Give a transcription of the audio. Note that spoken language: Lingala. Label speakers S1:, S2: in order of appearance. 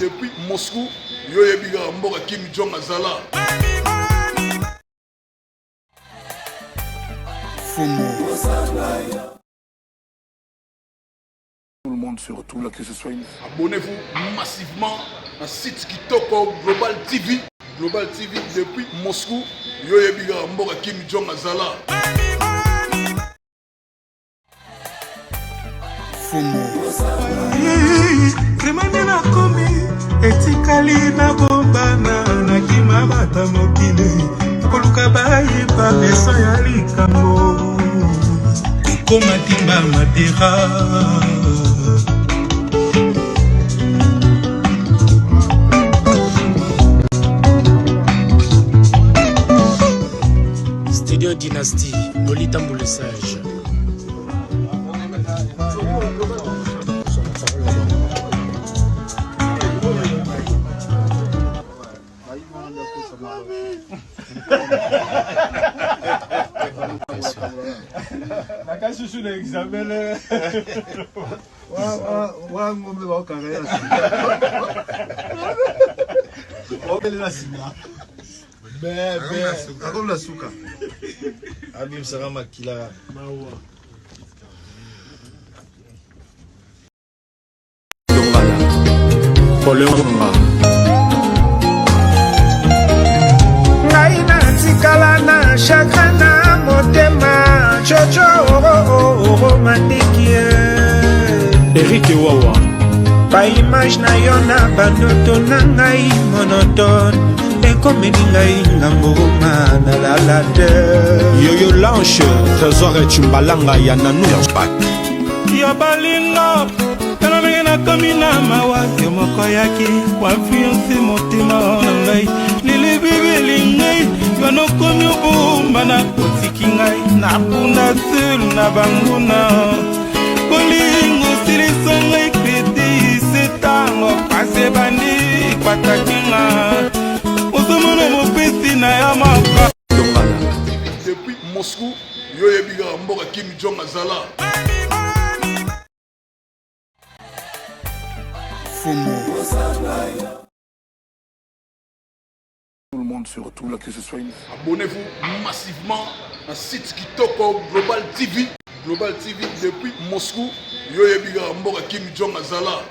S1: Depuis Moscou, Yoye Biga Mboka Kim Jong Azala.
S2: Tout le monde se retrouve là, que ce soit une...
S1: Abonnez-vous massivement à site Kitoko Global TV. Global TV depuis Moscou, Yoye Biga Mboka Kim Jong Azala.
S3: Remane na komi etikali na bombana na kima bata mokili koluka bayi pa pesa ya likambo koma timba madera
S4: Studio Dynasty, Lolita Mboulessage.
S3: Nakasusu na examen wa ngombe wa kanga la singa comme la souka Abim sera makila
S5: ngai natikala na shakana motema jojo mandikie
S4: Eric Wawa
S5: baimage na yo na banoto na ngai monotone ekomeli ngai ngambo manalala te
S4: Yoyo Lanche Trésor et Chimbalanga ya nanu
S3: ya balinga tala ndenge nakomi na mawa yo moko yaki konfiance motema na ngai lili bibeli ngai banokomi obomba na kotiki ngai napunda selu na banguna bolingo silisa ngai kredi setango pase bandi kwatakinga ozomona mopesi na ya maka
S1: Depuis Moscou, Yoye Biga Mboka Kim Jong Azala.
S2: Tout le monde se retrouve là, que ce soit une...
S1: Abonnez-vous massivement à site Kitoko Global TV. Global TV depuis Moscou, Yoye Biga Mboka Kim Jong Azala.